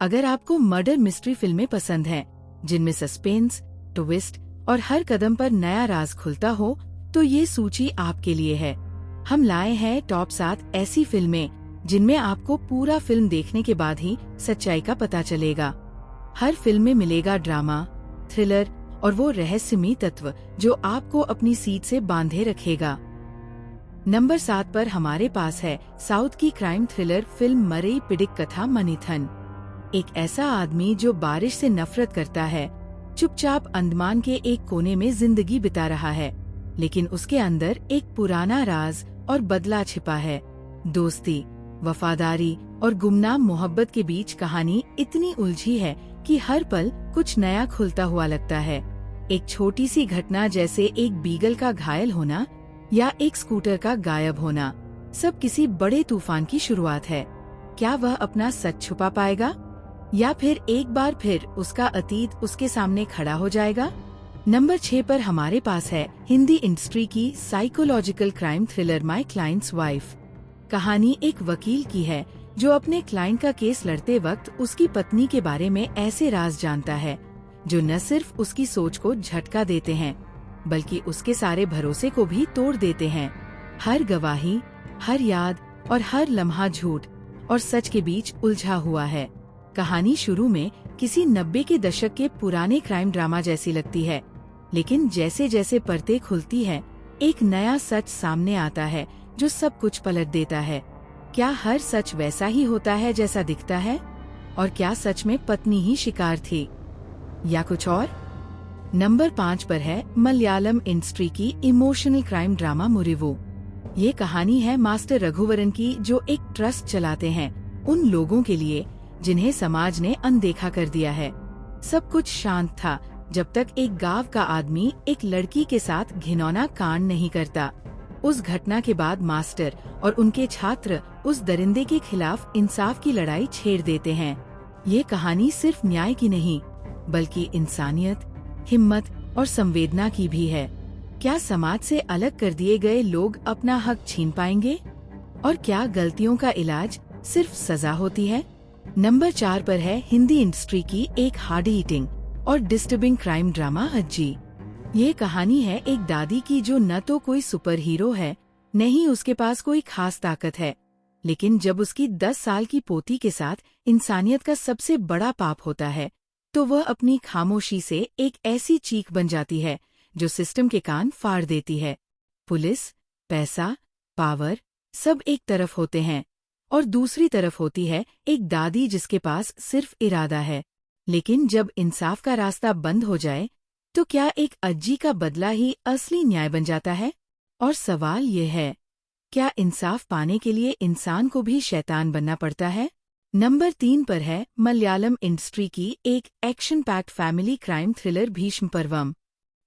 अगर आपको murder mystery फिल्में पसंद हैं, जिनमें सस्पेंस, ट्विस्ट और हर कदम पर नया राज खुलता हो, तो ये सूची आपके लिए है। हम लाए हैं टॉप 7 ऐसी फिल्में जिनमें आपको पूरा फिल्म देखने के बाद ही सच्चाई का पता चलेगा। हर फिल्म में मिलेगा ड्रामा, थ्रिलर और वो रहस्यमयी तत्व जो आपको अपनी सीट से बांधे रखेगा। नंबर 7 पर हमारे पास है साउथ की क्राइम थ्रिलर फिल्म मरई पिडिक्कथा मनिथन। एक ऐसा आदमी जो बारिश से नफरत करता है, चुपचाप अंडमान के एक कोने में जिंदगी बिता रहा है, लेकिन उसके अंदर एक पुराना राज और बदला छिपा है। दोस्ती, वफादारी और गुमनाम मोहब्बत के बीच कहानी इतनी उलझी है कि हर पल कुछ नया खुलता हुआ लगता है। एक छोटी सी घटना जैसे एक बीगल का घायल होना या एक स्कूटर का गायब होना, सब किसी बड़े तूफान की शुरुआत है। क्या वह अपना सच छुपा पाएगा या फिर एक बार फिर उसका अतीत उसके सामने खड़ा हो जाएगा? नंबर 6 पर हमारे पास है हिंदी इंडस्ट्री की psychological crime thriller my clients wife. कहानी एक वकील की है जो अपने क्लाइंट का केस लड़ते वक्त उसकी पत्नी के बारे में ऐसे राज जानता है जो न सिर्फ उसकी सोच को झटका देते हैं, बल्कि उसके सारे भरोसे को भी तोड़ देते हैं। हर गवाही, हर याद और हर लम्हा झूठ और सच के बीच उलझा हुआ है। कहानी शुरू में किसी 90 के दशक के पुराने क्राइम ड्रामा जैसी लगती है, लेकिन जैसे जैसे परतें खुलती है, एक नया सच सामने आता है जो सब कुछ पलट देता है। क्या हर सच वैसा ही होता है जैसा दिखता है? और क्या सच में पत्नी ही शिकार थी या कुछ और? नंबर 5 पर है मलयालम इंडस्ट्री की इमोशनल क्राइम ड्रामा मुरिवु। ये कहानी है मास्टर रघुवरन की, जो एक ट्रस्ट चलाते हैं उन लोगों के लिए जिन्हें समाज ने अनदेखा कर दिया है। सब कुछ शांत था जब तक एक गांव का आदमी एक लड़की के साथ घिनौना कांड नहीं करता। उस घटना के बाद मास्टर और उनके छात्र उस दरिंदे के खिलाफ इंसाफ की लड़ाई छेड़ देते हैं। ये कहानी सिर्फ न्याय की नहीं, बल्कि इंसानियत, हिम्मत और संवेदना की भी है। क्या समाज से अलग कर दिए गए लोग अपना हक छीन पाएंगे? और क्या गलतियों का इलाज सिर्फ सजा होती है? नंबर 4 पर है हिंदी इंडस्ट्री की एक हार्ड हिटिंग और डिस्टर्बिंग क्राइम ड्रामा अज्जी। ये कहानी है एक दादी की जो न तो कोई सुपर हीरो है, न ही उसके पास कोई खास ताकत है, लेकिन जब उसकी 10 साल की पोती के साथ इंसानियत का सबसे बड़ा पाप होता है, तो वह अपनी खामोशी से एक ऐसी चीख बन जाती है जो सिस्टम के कान फाड़ देती है। पुलिस, पैसा, पावर सब एक तरफ होते हैं और दूसरी तरफ होती है एक दादी जिसके पास सिर्फ इरादा है। लेकिन जब इंसाफ का रास्ता बंद हो जाए, तो क्या एक अज्जी का बदला ही असली न्याय बन जाता है? और सवाल ये है, क्या इंसाफ पाने के लिए इंसान को भी शैतान बनना पड़ता है? नंबर 3 पर है मलयालम इंडस्ट्री की एक action packed family crime thriller Bhishma Parvam.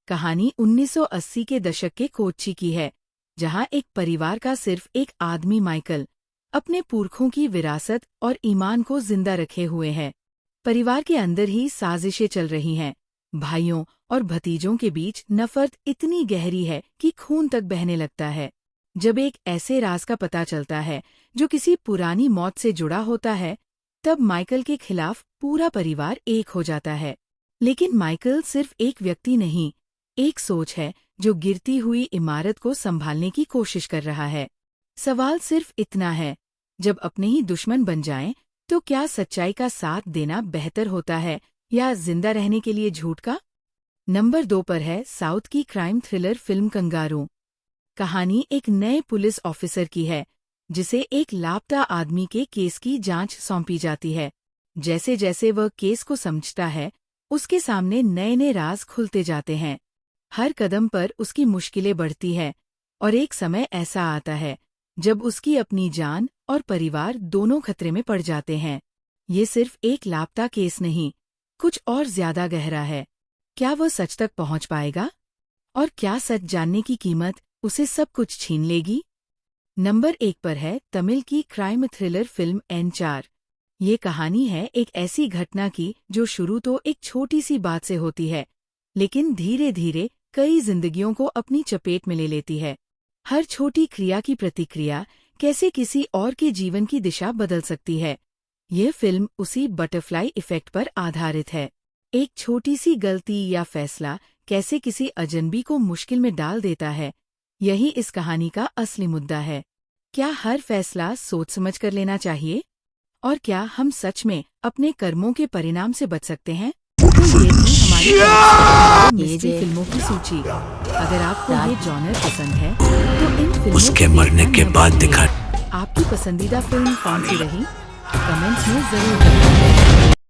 कहानी 1980 के दशक के कोच्चि की है, जहां एक परिवार का सिर्फ एक आदमी माइकल अपने पुरखों की विरासत और ईमान को जिंदा रखे हुए है। परिवार के अंदर ही साजिशें चल रही हैं। भाइयों और भतीजों के बीच नफरत इतनी गहरी है कि खून तक बहने लगता है। जब एक ऐसे राज का पता चलता है जो किसी पुरानी मौत से जुड़ा होता है, तब माइकल के खिलाफ पूरा परिवार एक हो जाता है। लेकिन माइकल सिर्फ एक व्यक्ति नहीं, एक सोच है जो गिरती हुई इमारत को संभालने की कोशिश कर रहा है। सवाल सिर्फ इतना है, जब अपने ही दुश्मन बन जाएं, तो क्या सच्चाई का साथ देना बेहतर होता है या जिंदा रहने के लिए झूठ का? नंबर 2 पर है साउथ की क्राइम थ्रिलर फिल्म कंगारू। कहानी एक नए पुलिस ऑफिसर की है, जिसे एक लापता आदमी के केस की जांच सौंपी जाती है। जैसे जैसे वह केस को समझता है, उसके सामने नए नए राज खुलते जाते हैं। हर कदम पर उसकी मुश्किलें बढ़ती है और एक समय ऐसा आता है जब उसकी अपनी जान और परिवार दोनों खतरे में पड़ जाते हैं। ये सिर्फ एक लापता केस नहीं, कुछ और ज्यादा गहरा है। क्या वह सच तक पहुंच पाएगा? और क्या सच जानने की कीमत उसे सब कुछ छीन लेगी? नंबर 1 पर है तमिल की क्राइम थ्रिलर फिल्म N4। ये कहानी है एक ऐसी घटना की जो शुरू तो एक छोटी सी बात से होती है, लेकिन धीरे धीरे कई जिंदगियों को अपनी चपेट में ले लेती है। हर छोटी क्रिया की प्रतिक्रिया कैसे किसी और के जीवन की दिशा बदल सकती है। ये फिल्म उसी बटरफ्लाई इफेक्ट पर आधारित है। एक छोटी सी गलती या फैसला कैसे किसी अजनबी को मुश्किल में डाल देता है, यही इस कहानी का असली मुद्दा है। क्या हर फैसला सोच समझ कर लेना चाहिए? और क्या हम सच में अपने कर्मों के परिणाम से बच सकते हैं? तो ये थी हमारी मिस्ट्री फिल्मों की सूची। अगर आपको ये जॉनर पसंद है तो इन फिल्मों उसके मरने के बाद दिखा। आपकी पसंदीदा फिल्म कौन सी रही? कमेंट्स में जरूर बताइए।